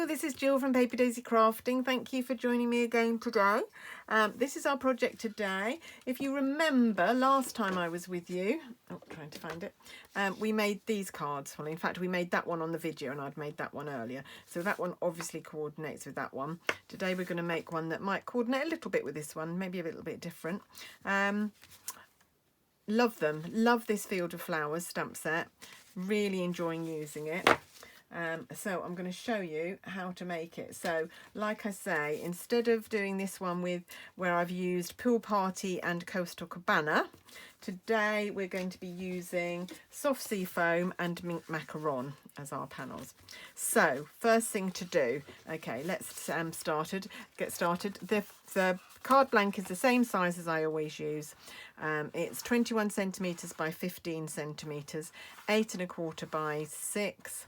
Hello, this is Jill from Paper Daisy Crafting. Thank you for joining me again today. This is our project today. If you remember, last time I was with you, trying to find it, we made these cards. Well, in fact, we made that one on the video and I'd made that one earlier. So that one obviously coordinates with that one. Today we're going to make one that might coordinate a little bit with this one, maybe a little bit different. Love them. Love this Field of Flowers stamp set. Really enjoying using it. So I'm going to show you how to make it. So like I say, instead of doing this one with where I've used Pool Party and Coastal Cabana, today we're going to be using Soft Sea Foam and Mint Macaron as our panels. So first thing to do, okay, let's get started. The card blank is the same size as I always use. It's 21 centimeters by 15 centimeters, 8 1/4 by 6.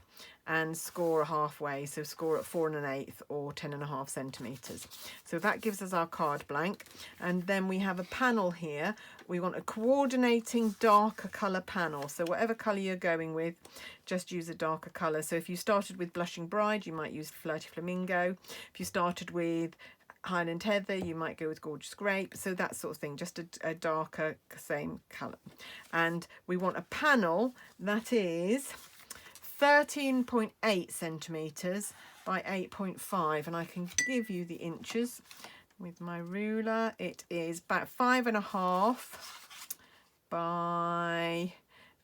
And score halfway, so score at 4 1/8 or 10.5 centimeters. So that gives us our card blank. And then we have a panel here. We want a coordinating darker colour panel. So whatever colour you're going with, just use a darker colour. So if you started with Blushing Bride, you might use Flirty Flamingo. If you started with Highland Heather, you might go with Gorgeous Grape. So that sort of thing, just a darker same colour. And we want a panel that is 13.8 centimeters by 8.5, and I can give you the inches with my ruler. It is about 5.5 by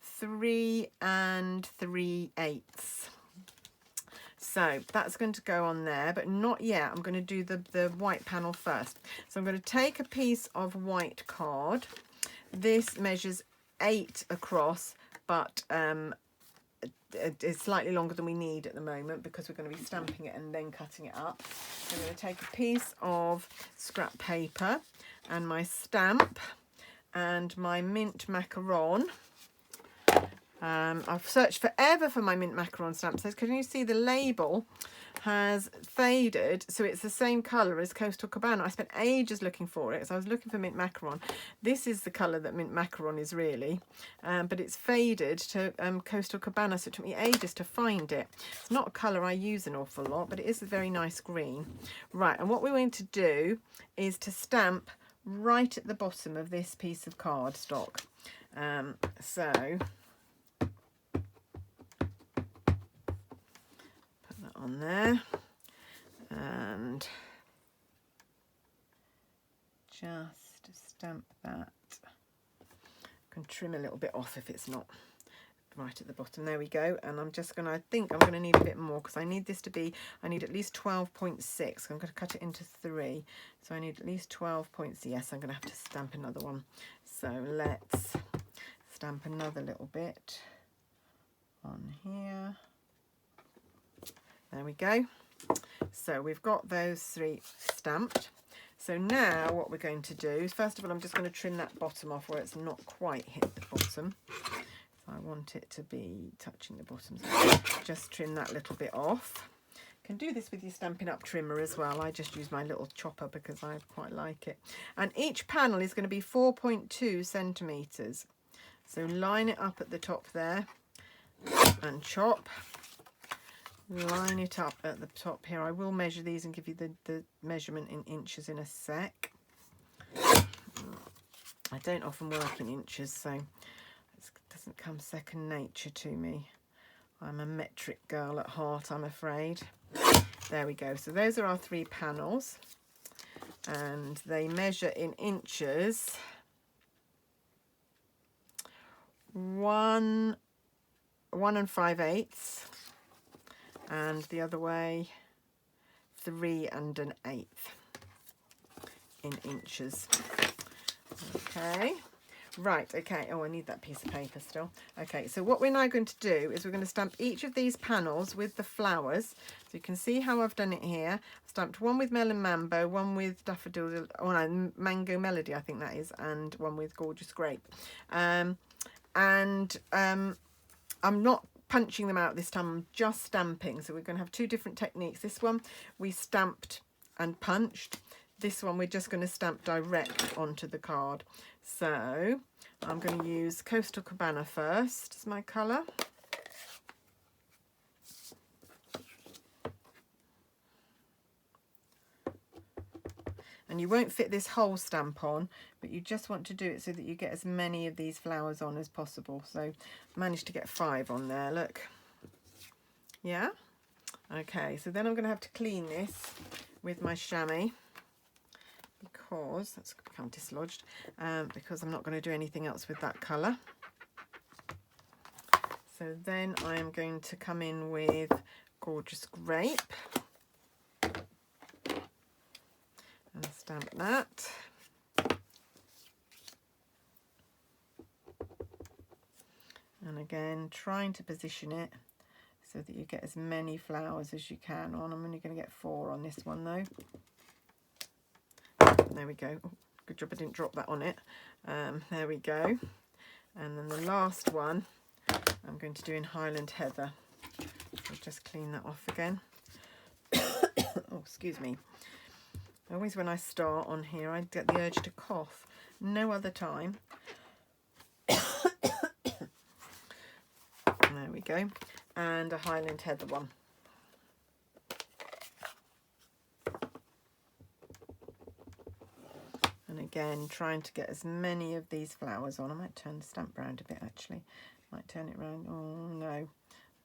3 3/8. So that's going to go on there, but not yet. I'm going to do the white panel first. So I'm going to take a piece of white card. This measures 8 across, but it's slightly longer than we need at the moment because we're going to be stamping it and then cutting it up. So I'm going to take a piece of scrap paper and my stamp and my Mint Macaron. I've searched forever for my Mint Macaron stamp sets. Can you see the label has faded, so it's the same colour as Coastal Cabana. I spent ages looking for it, so I was looking for Mint Macaron. This is the colour that Mint Macaron is really, but it's faded to Coastal Cabana, so it took me ages to find it. It's not a colour I use an awful lot, but it is a very nice green. Right, and what we're going to do is to stamp right at the bottom of this piece of cardstock. So on there and just stamp that. I can trim a little bit off if it's not right at the bottom. There we go. And I'm just going to, I think I'm going to need a bit more because I need this to be, I need at least 12.6. I'm going to cut it into 3. So I need at least 12.6. Yes, I'm going to have to stamp another one. So let's stamp another little bit on here. There we go. So we've got those 3 stamped. So now what we're going to do is, first of all, I'm just going to trim that bottom off where it's not quite hit the bottom. So I want it to be touching the bottom. So just trim that little bit off. You can do this with your Stampin' Up trimmer as well. I just use my little chopper because I quite like it. And each panel is going to be 4.2 centimeters. So line it up at the top there and chop. Line it up at the top here. I will measure these and give you the measurement in inches in a sec. I don't often work in inches, so it doesn't come second nature to me. I'm a metric girl at heart, I'm afraid. There we go. So those are our 3 panels, and they measure in inches 1 5/8. And the other way 3 1/8 in inches. Okay, right, okay. Oh, I need that piece of paper still. Okay, so what we're now going to do is we're going to stamp each of these panels with the flowers. So you can see how I've done it here. I've stamped one with Melon Mambo, one with Daffodil, oh no, Mango Melody I think that is, and one with Gorgeous Grape. I'm not punching them out this time, I'm just stamping. So we're going to have 2 different techniques. This one we stamped and punched. This one we're just going to stamp direct onto the card. So I'm going to use Coastal Cabana first as my colour. and you won't fit this whole stamp on, but you just want to do it so that you get as many of these flowers on as possible. So managed to get 5 on there, look. Yeah, okay, so then I'm going to have to clean this with my chamois, because that's become dislodged, because I'm not going to do anything else with that colour. So then I am going to come in with Gorgeous Grape and stamp that. And again, trying to position it so that you get as many flowers as you can on. I'm only going to get 4 on this one though. There we go. Oh, good job I didn't drop that on it. There we go. And then the last one I'm going to do in Highland Heather. I'll just clean that off again. Oh, excuse me. Always when I start on here I get the urge to cough. No other time. There we go. And a Highland Heather one. And again, trying to get as many of these flowers on. I might turn the stamp round a bit actually. Might turn it round. Oh no, I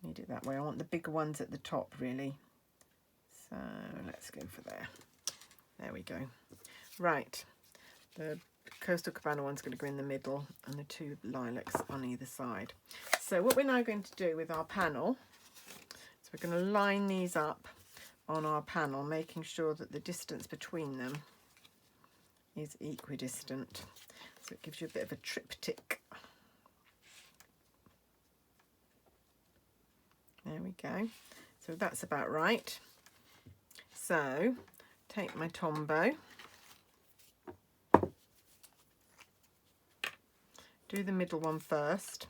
need it that way. I want the bigger ones at the top really. So let's go for there. There we go. Right, the Coastal Cabana one's going to go in the middle and the 2 lilacs on either side. So what we're now going to do with our panel is we're going to line these up on our panel, making sure that the distance between them is equidistant. So it gives you a bit of a triptych. There we go. So that's about right. So take my Tombow, do the middle one first,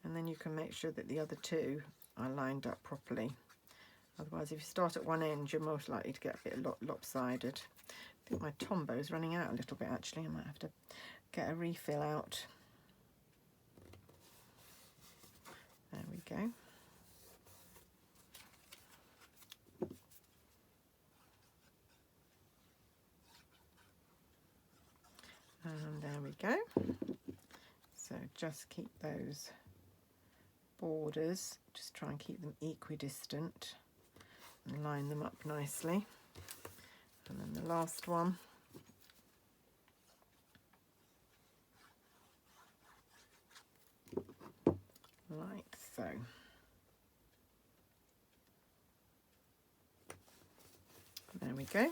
and then you can make sure that the other 2 are lined up properly. Otherwise, if you start at one end, you're most likely to get a bit lopsided. I think my Tombow's running out a little bit actually. I might have to get a refill out. There we go. And there we go. So just keep those borders, just try and keep them equidistant and line them up nicely. And then the last one. Like so. There we go.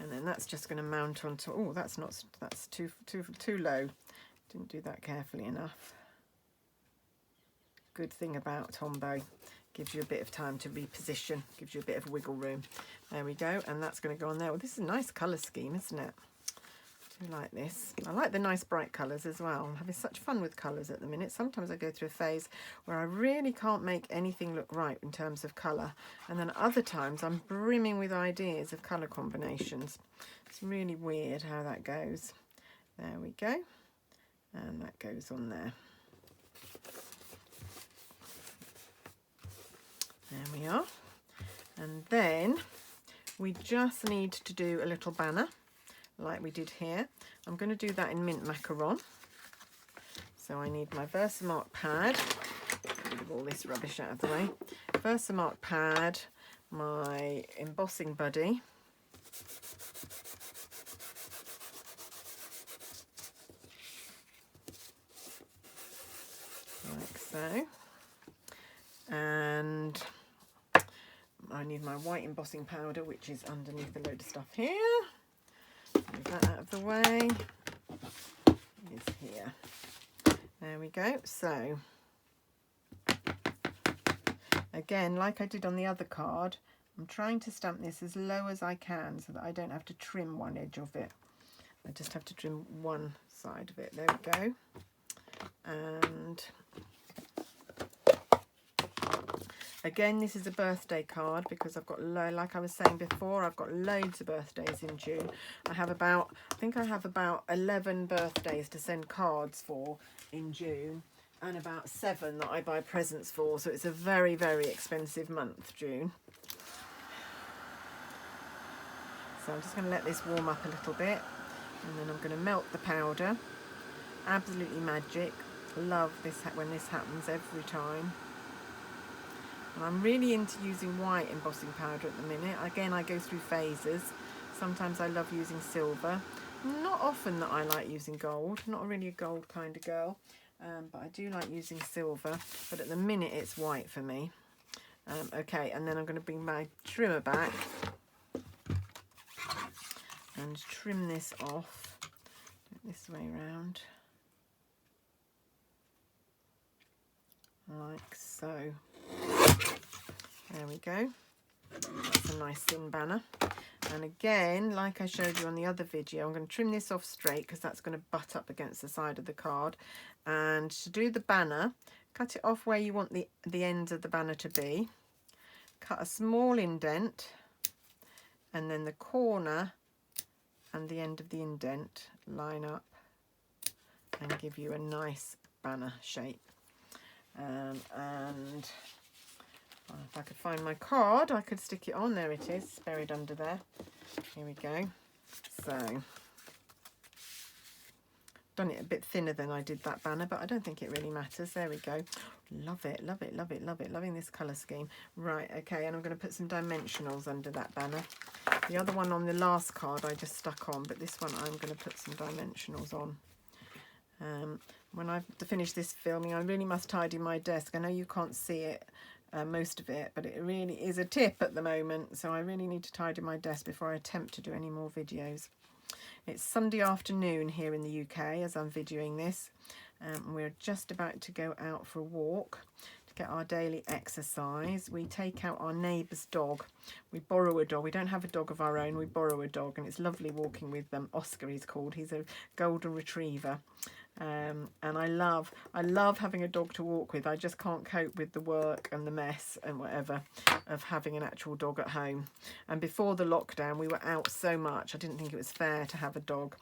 And then that's just going to mount onto, oh, that's too low. Didn't do that carefully enough. Good thing about Tombow, gives you a bit of time to reposition, gives you a bit of wiggle room. There we go, and that's going to go on there. Well, this is a nice colour scheme, isn't it? I do like this. I like the nice bright colours as well. I'm having such fun with colours at the minute. Sometimes I go through a phase where I really can't make anything look right in terms of colour, and then other times I'm brimming with ideas of colour combinations. It's really weird how that goes. There we go, and that goes on there. There we are. And then we just need to do a little banner like we did here. I'm going to do that in mint macaron. So I need my Versamark pad. Get rid of all this rubbish out of the way. Versamark pad, my embossing buddy. Like so. And I need my white embossing powder, which is underneath a load of stuff here. Move that out of the way. It's here. There we go. So again, like I did on the other card, I'm trying to stamp this as low as I can so that I don't have to trim one edge of it. I just have to trim one side of it. There we go. And again, this is a birthday card because I've got, like I was saying before, I've got loads of birthdays in June. I think I have about 11 birthdays to send cards for in June, and about 7 that I buy presents for. So it's a very, very expensive month, June. So I'm just going to let this warm up a little bit, and then I'm going to melt the powder. Absolutely magic. Love this when this happens every time. And I'm really into using white embossing powder at the minute. Again, I go through phases. Sometimes I love using silver. Not often that I like using gold. Not really a gold kind of girl. But I do like using silver. But at the minute, it's white for me. Okay, and then I'm going to bring my trimmer back and trim this off. This way around. Like so. There we go. That's a nice thin banner. And again, like I showed you on the other video, I'm going to trim this off straight because that's going to butt up against the side of the card. And to do the banner, cut it off where you want the ends of the banner to be. Cut a small indent, and then the corner and the end of the indent line up and give you a nice banner shape. And if I could find my card, I could stick it on. There it is, it's buried under there. Here we go. So, done it a bit thinner than I did that banner, but I don't think it really matters. There we go. Love it, love it, love it, love it. Loving this colour scheme. Right, okay, and I'm going to put some dimensionals under that banner. The other one on the last card I just stuck on, but this one I'm going to put some dimensionals on. When I've finished this filming, I really must tidy my desk. I know you can't see it, most of it, but it really is a tip at the moment, so I really need to tidy my desk before I attempt to do any more videos. It's Sunday afternoon here in the UK as I'm videoing this. We're just about to go out for a walk to get our daily exercise. We take out our neighbour's dog. We borrow a dog. We don't have a dog of our own. We borrow a dog, and it's lovely walking with them. Oscar he's called. He's a golden retriever. And I love having a dog to walk with. I just can't cope with the work and the mess and whatever of having an actual dog at home. And before the lockdown, we were out so much, I didn't think it was fair to have a dog.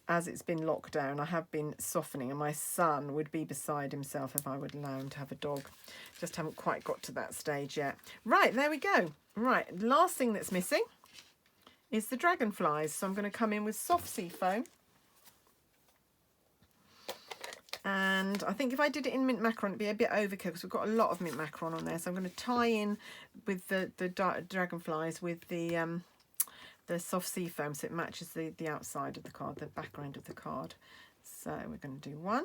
As it's been locked down, I have been softening, and my son would be beside himself if I would allow him to have a dog. Just haven't quite got to that stage yet. Right, there we go. Right, last thing that's missing is the dragonflies. So I'm going to come in with soft sea foam. And I think if I did it in mint macaron, it'd be a bit overkill because we've got a lot of mint macaron on there. So I'm going to tie in with the dragonflies with the soft sea foam, so it matches the outside of the card, the background of the card. So we're going to do one.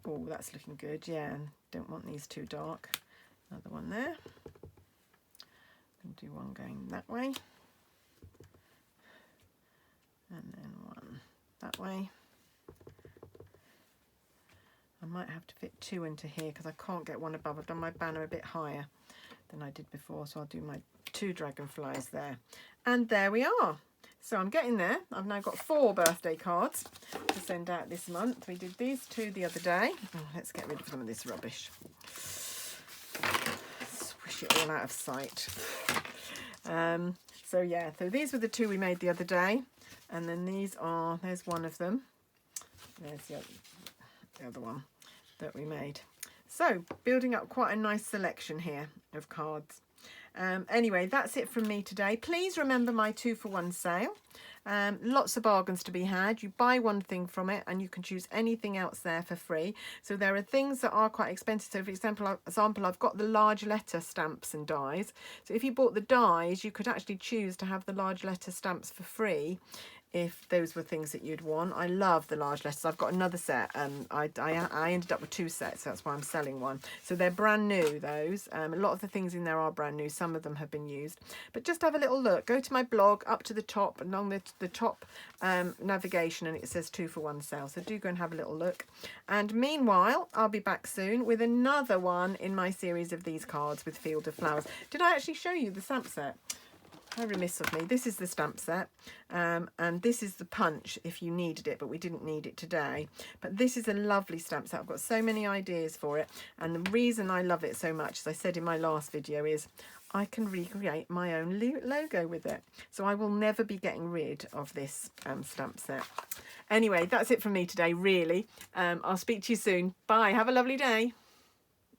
Oh, that's looking good. Yeah, and don't want these too dark. Another one there. I'm going to do one going that way. And then one that way. I might have to fit two into here because I can't get one above. I've done my banner a bit higher than I did before, so I'll do my two dragonflies there. And there we are. So I'm getting there. I've now got 4 birthday cards to send out this month. We did these 2 the other day. Oh, let's get rid of some of this rubbish. Swish it all out of sight. So yeah, so these were the 2 we made the other day. And then these are, there's one of them. There's the other one that we made. So building up quite a nice selection here of cards. Anyway, that's it from me today. Please remember my 2-for-1 sale. Lots of bargains to be had. You buy one thing from it and you can choose anything else there for free. So there are things that are quite expensive. So for example, I've got the large letter stamps and dies. So if you bought the dies, you could actually choose to have the large letter stamps for free if those were things that you'd want. I love the large letters. I've got another set, and I ended up with 2 sets, so that's why I'm selling one. So they're brand new, those. A lot of the things in there are brand new. Some of them have been used. But just have a little look. Go to my blog, up to the top, along the top navigation, and it says 2-for-1 sale. So do go and have a little look. And meanwhile, I'll be back soon with another one in my series of these cards with Field of Flowers. Did I actually show you the stamp set? How remiss of me. This is the stamp set, and this is the punch if you needed it, but we didn't need it today. But this is a lovely stamp set. I've got so many ideas for it, and the reason I love it so much, as I said in my last video, is I can recreate my own logo with it. So I will never be getting rid of this stamp set. Anyway, that's it from me today, really. I'll speak to you soon. Bye. Have a lovely day.